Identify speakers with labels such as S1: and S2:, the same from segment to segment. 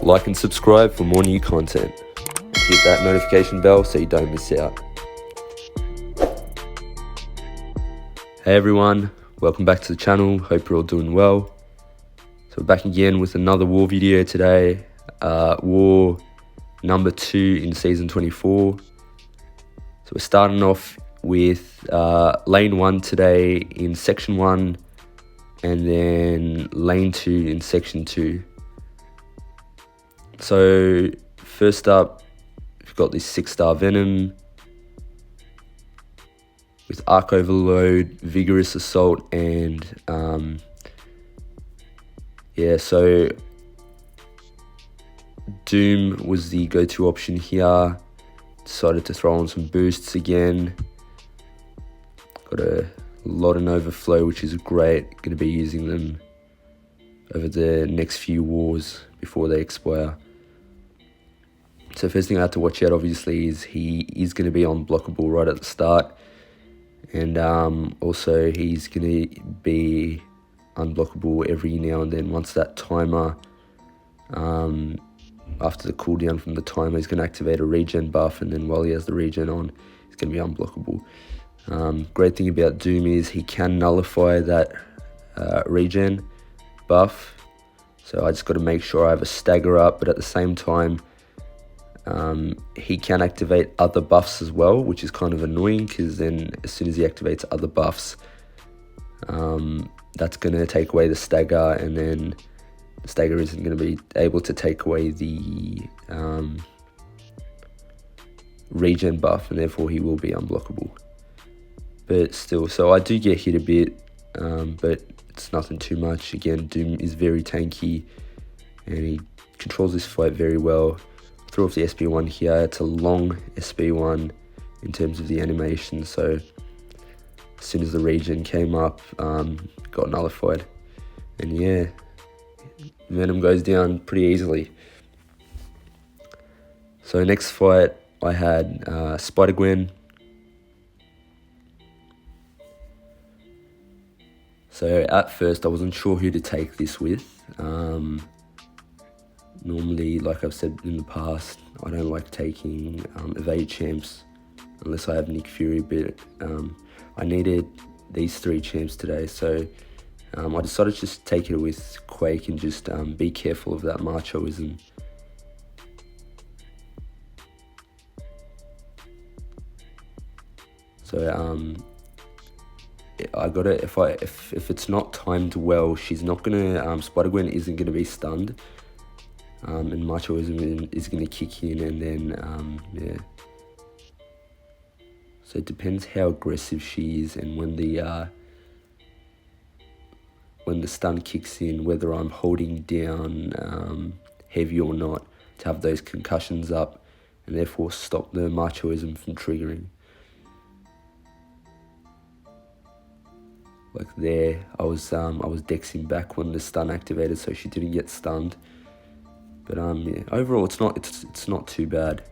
S1: Like and subscribe for more new content. Hit that notification bell so you don't miss out. Hey everyone, welcome back to the channel. Hope you're all doing well. So we're back again with another war video today. War number 2 in season 24. So we're starting off with lane 1 today in section 1, and then lane 2 in section 2. So first up, we've got this 6-star Venom with Arc Overload, Vigorous Assault, and so Doom was the go-to option here. Decided to throw on some boosts again. Got a lot in overflow, which is great. Going to be using them over the next few wars before they expire. So first thing I have to watch out, obviously, is he is going to be unblockable right at the start. And also he's going to be unblockable every now and then. Once that timer, after the cooldown from the timer, he's going to activate a regen buff, and then while he has the regen on, he's going to be unblockable. Great thing about Doom is he can nullify that regen buff. So I just got to make sure I have a stagger up, but at the same time, he can activate other buffs as well, which is kind of annoying, because then as soon as he activates other buffs, that's going to take away the stagger, and then the stagger isn't going to be able to take away the regen buff, and therefore he will be unblockable. But still, so I do get hit a bit, but it's nothing too much. Again, Doom is very tanky, and he controls this fight very well. Throw off the SB1 here. It's a long SB1 in terms of the animation, so as soon as the regen came up, got nullified. And yeah, Venom goes down pretty easily. So next fight, I had Spider-Gwen. So at first, I wasn't sure who to take this with. Normally, like I've said in the past, I don't like taking evade champs unless I have Nick Fury, but I needed these 3 champs today, so I decided to just take it with Quake and just be careful of that machoism. So I got it. If it's not timed well, she's not gonna. Spider-Gwen isn't gonna be stunned. And machoism is going to kick in, and then, yeah. So it depends how aggressive she is, and when the stun kicks in, whether I'm holding down heavy or not, to have those concussions up, and therefore stop the machoism from triggering. Like there, I was dexing back when the stun activated, so she didn't get stunned. But yeah, overall, it's not too bad.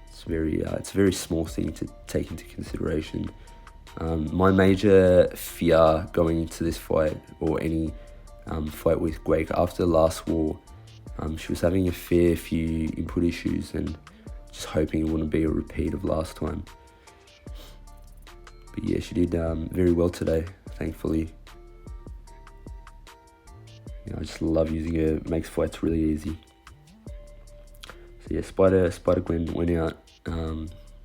S1: It's a very small thing to take into consideration. My major fear going into this fight, or any fight with Quake after the last war, she was having a fair few input issues, and just hoping it wouldn't be a repeat of last time. But yeah, she did very well today, thankfully. I just love using her. It makes fights really easy. So yeah, Spider-Gwen went out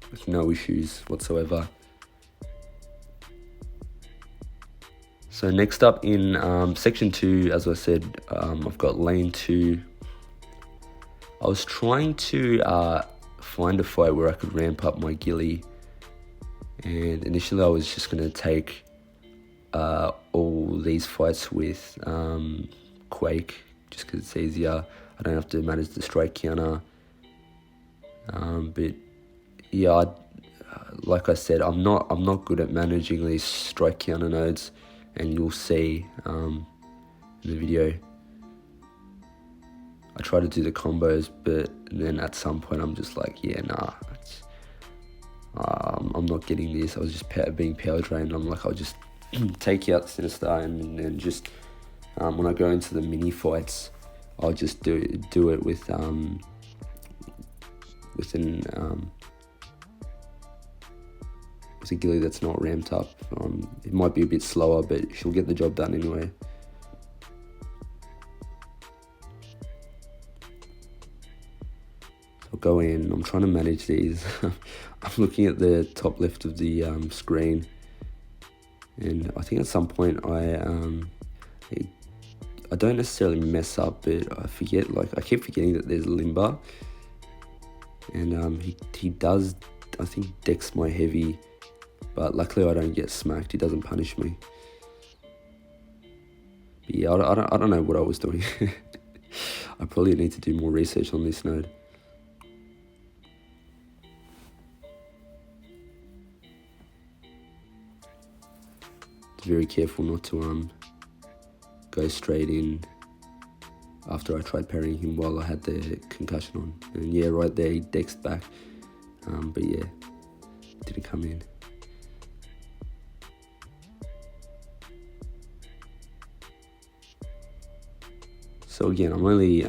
S1: with no issues whatsoever. So next up in section 2, as I said, I've got lane 2. I was trying to find a fight where I could ramp up my ghillie, and initially I was just going to take all these fights with Quake, just because it's easier. I don't have to manage the strike counter. But yeah, like I said, I'm not good at managing these strike counter nodes, and you'll see in the video. I try to do the combos, but then at some point I'm just like, yeah, nah, I'm not getting this. I was just being power drained. I'm like, I'll just take out Sinister, and then just when I go into the mini fights, I'll just do it with with a ghillie that's not ramped up. It might be a bit slower, but she'll get the job done anyway. I'll go in. I'm trying to manage these. I'm looking at the top left of the screen, and I think at some point I don't necessarily mess up, but I forget. Like, I keep forgetting that there's a limber, and he does, I think, dex my heavy, but luckily I don't get smacked. He doesn't punish me. But yeah, I don't know what I was doing. I probably need to do more research on this node. Very careful not to go straight in after I tried parrying him while I had the concussion on. And yeah, right there he dexed back, but yeah, didn't come in. So again, I'm only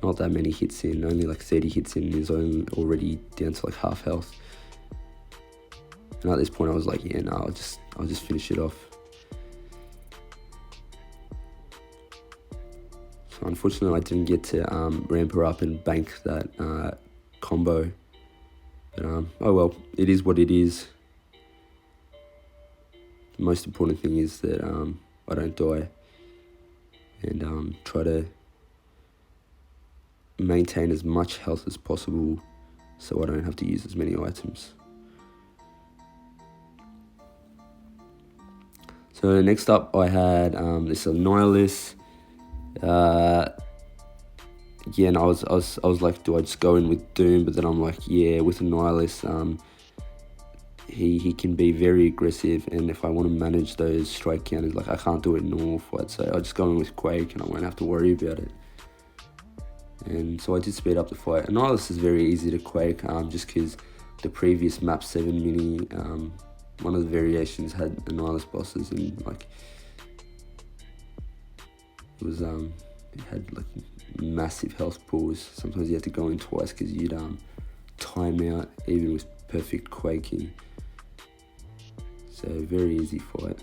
S1: not that many hits in, only like 30 hits in. He's already down to like half health. And at this point I was like, yeah, no, I'll just finish it off. So unfortunately I didn't get to ramp her up and bank that combo. But oh well, it is what it is. The most important thing is that I don't die, and try to maintain as much health as possible so I don't have to use as many items. So next up I had this Nihilus. Again, I was like, do I just go in with Doom? But then I'm like, yeah, with Nihilus, he can be very aggressive, and if I want to manage those strike counters, like I can't do it in normal fight, so I just go in with Quake and I won't have to worry about it. And so I did speed up the fight. And Nihilus is very easy to Quake, just because the previous map 7 mini, one of the variations had Nihilus bosses, and like it was it had like massive health pools. Sometimes you had to go in twice because you'd time out even with perfect quaking. So very easy fight.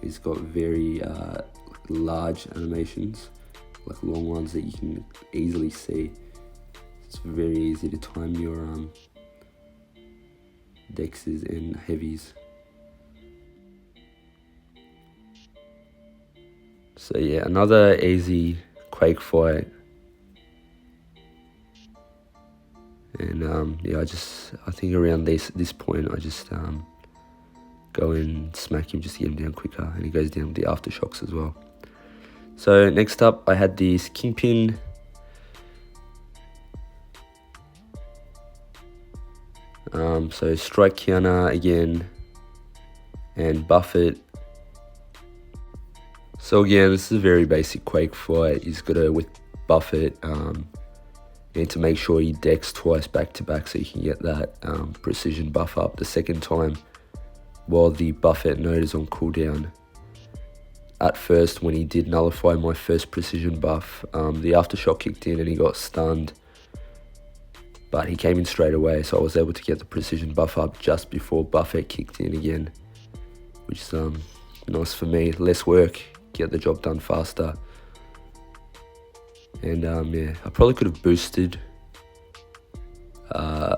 S1: It's got very large animations, like long ones that you can easily see. It's very easy to time your dexes and heavies. So yeah, another easy Quake fight. And yeah, I think around this point I just go and smack him just to get him down quicker, and he goes down with the aftershocks as well. So next up I had this Kingpin. So strike counter again and buff it. So again, this is a very basic Quake fight. You just gotta with buff it, and to make sure you dex twice back to back so you can get that precision buff up the second time while the Buffet node is on cooldown. At first, when he did nullify my first precision buff, the aftershock kicked in and he got stunned, but he came in straight away, so I was able to get the precision buff up just before Buffet kicked in again, which is nice for me. Less work, get the job done faster. And yeah, I probably could have boosted. I'm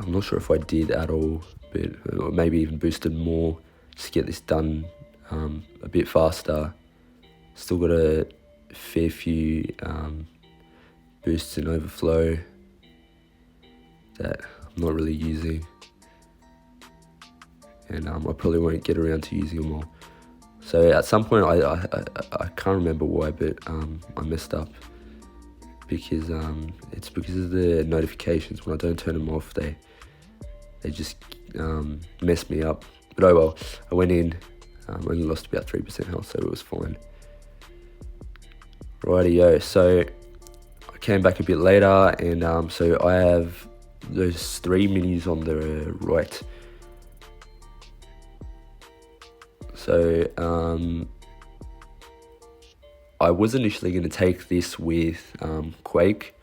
S1: not sure if I did at all, but maybe even boosted more just to get this done a bit faster. Still got a fair few boosts and overflow that I'm not really using, and I probably won't get around to using them all. So at some point, I can't remember why, but I messed up, because it's because of the notifications. When I don't turn them off, they just mess me up. But oh well, I went in, only lost about 3% health, so it was fine. Rightio, so I came back a bit later, and so I have those 3 minis on the right. So I was initially going to take this with Quake,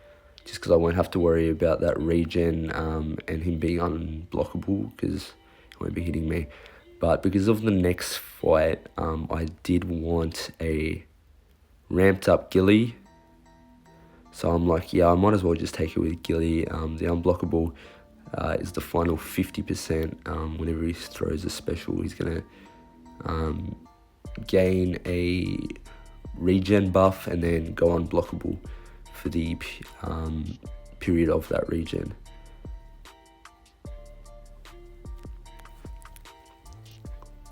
S1: just because I won't have to worry about that regen and him being unblockable, because he won't be hitting me. But because of the next fight, I did want a ramped up Gilly. So I'm like, yeah, I might as well just take it with Gilly. The unblockable is the final 50%. Whenever he throws a special, he's going to gain a regen buff and then go unblockable for the period of that regen.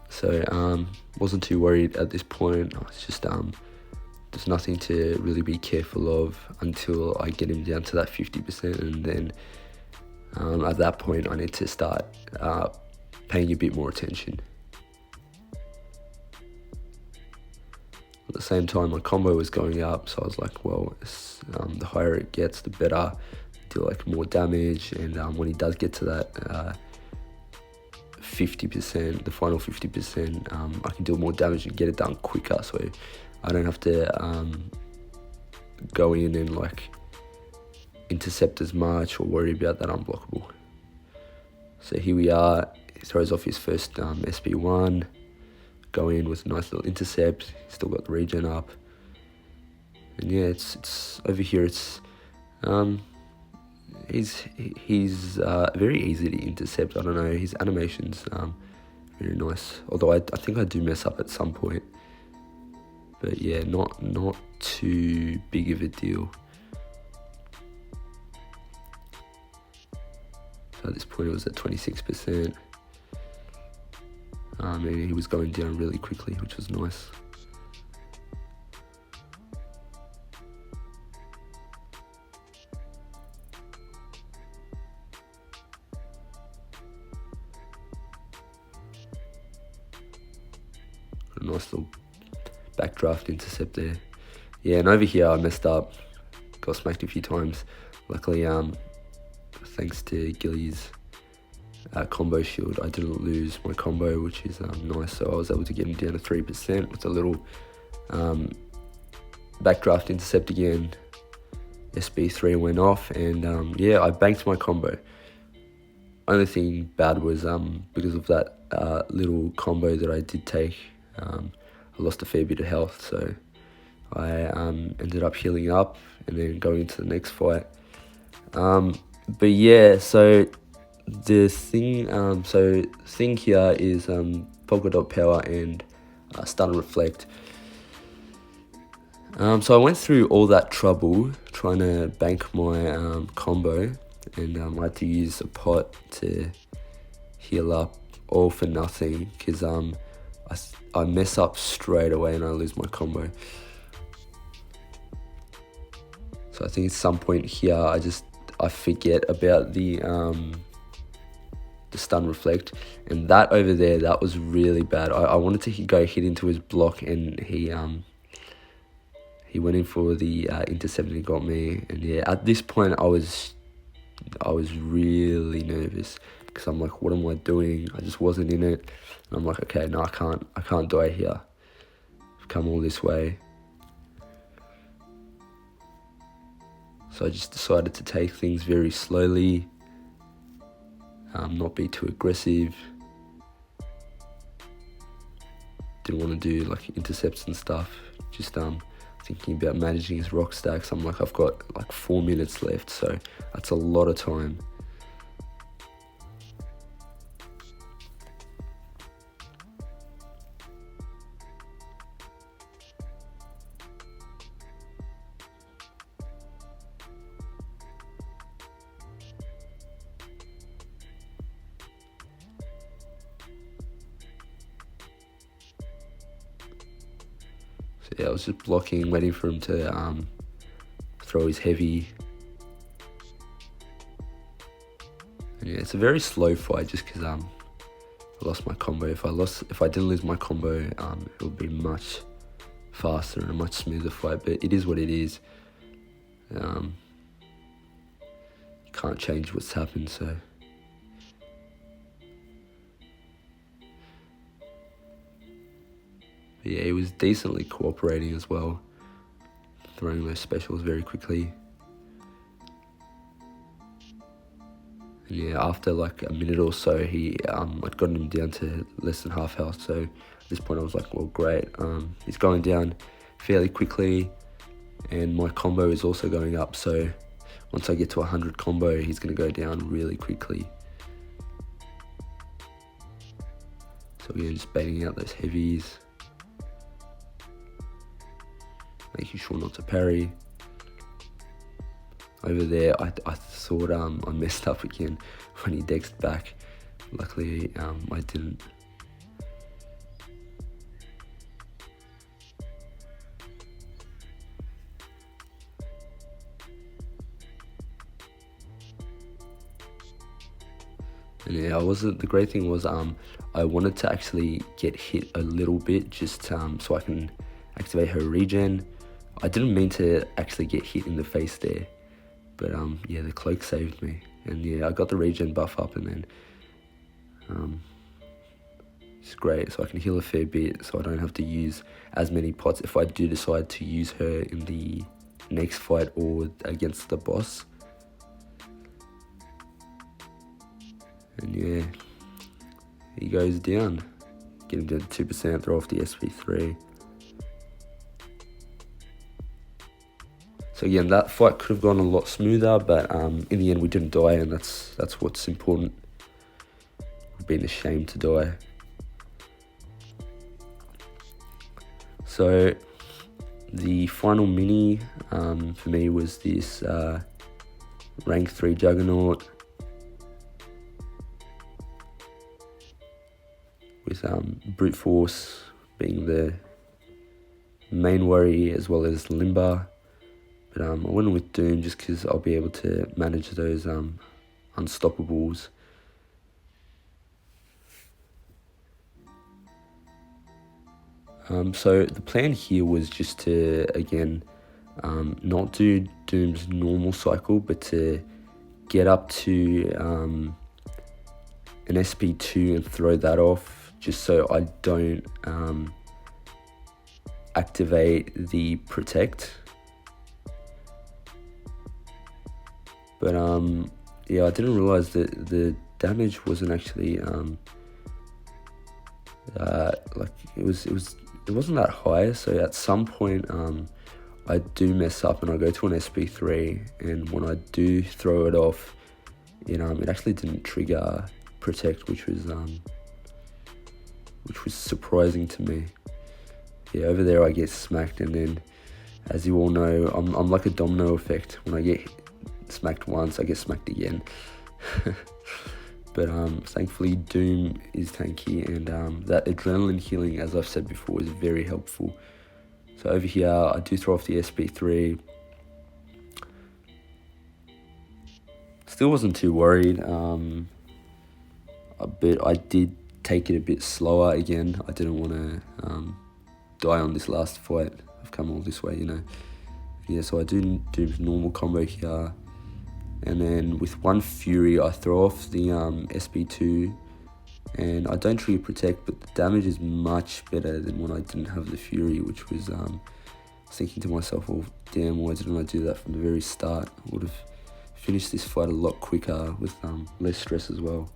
S1: So wasn't too worried at this point. It's just there's nothing to really be careful of until I get him down to that 50%, and then at that point I need to start paying a bit more attention. At the same time, my combo was going up, so I was like, well, the higher it gets, the better. Do like more damage, and when he does get to that 50%, the final 50%, I can do more damage and get it done quicker, so I don't have to go in and like intercept as much or worry about that unblockable. So here we are. He throws off his first SB1. Go in with a nice little intercept. Still got the regen up, and yeah, it's over here. It's he's very easy to intercept. I don't know, his animation's very nice. Although I think I do mess up at some point, but yeah, not too big of a deal. So at this point, it was at 26%. And he was going down really quickly, which was nice. A nice little backdraft intercept there. Yeah, and over here I messed up. Got smacked a few times. Luckily, thanks to Gilly's combo shield, I didn't lose my combo, which is nice. So I was able to get him down to 3% with a little backdraft intercept again. SB3 went off, and yeah, I banked my combo. Only thing bad was because of that little combo that I did take, I lost a fair bit of health, so I ended up healing up and then going into the next fight. But yeah, so the thing here is polka dot power and stun reflect. So I went through all that trouble trying to bank my combo, and I had to use a pot to heal up, all for nothing, because I mess up straight away and I lose my combo. So I think at some point here I forget about the stun reflect, and that over there, that was really bad. I wanted to go hit into his block, and he went in for the intercept and he got me. And yeah, at this point I was really nervous, because I'm like, what am I doing? I just wasn't in it, and I'm like, okay, no, I can't die here. I've come all this way. So I just decided to take things very slowly, not be too aggressive. Didn't want to do like intercepts and stuff. Just thinking about managing his rock stacks. I'm like, I've got like 4 minutes left, so that's a lot of time. Yeah, I was just blocking, waiting for him to throw his heavy. And yeah, it's a very slow fight, just because I lost my combo. If I didn't lose my combo, it would be much faster and a much smoother fight. But it is what it is. You can't change what's happened, so. But yeah, he was decently cooperating as well. throwing those specials very quickly. And yeah, after like a minute or so, I'd gotten him down to less than half health. So at this point I was like, well, great. He's going down fairly quickly, and my combo is also going up. So once I get to 100 combo, he's going to go down really quickly. So again, just baiting out those heavies, making sure not to parry. Over there, I thought I messed up again when he dexed back. Luckily, I didn't. And yeah, the great thing was I wanted to actually get hit a little bit just so I can activate her regen. I didn't mean to actually get hit in the face there, but yeah, the cloak saved me. And yeah, I got the regen buff up, and then it's great, so I can heal a fair bit, so I don't have to use as many pots if I do decide to use her in the next fight or against the boss. And yeah, he goes down. Get him to 2%, throw off the SP3. So again, that fight could have gone a lot smoother, but in the end we didn't die, and that's what's important. We've been ashamed to die. So the final mini for me was this rank 3 Juggernaut with Brute Force being the main worry, as well as Limber. But I went with Doom just because I'll be able to manage those unstoppables. So the plan here was just to, again, not do Doom's normal cycle, but to get up to an SP2 and throw that off, just so I don't activate the Protect. But yeah, I didn't realize that the damage wasn't actually like it wasn't that high. So at some point I do mess up and I go to an SP3, and when I do throw it off, it actually didn't trigger Protect, which was surprising to me. Yeah, over there I get smacked, and then, as you all know, I'm like a domino effect. When I get smacked once, I get smacked again. But thankfully Doom is tanky, and that adrenaline healing, as I've said before, is very helpful. So over here I do throw off the SP3. Still wasn't too worried, but I did take it a bit slower again. I didn't want to die on this last fight. I've come all this way, Yeah, so I do normal combo here. And then with one Fury, I throw off the SP2, and I don't trigger Protect, but the damage is much better than when I didn't have the Fury, which was, I was thinking to myself, well, damn, why didn't I do that from the very start? I would have finished this fight a lot quicker with less stress as well.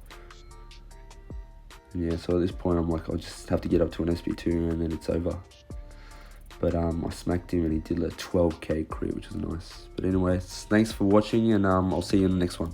S1: And yeah, so at this point I'm like, I'll just have to get up to an SP2 and then it's over. But I smacked him and he did a 12k crit, which was nice. But anyway, thanks for watching, and I'll see you in the next one.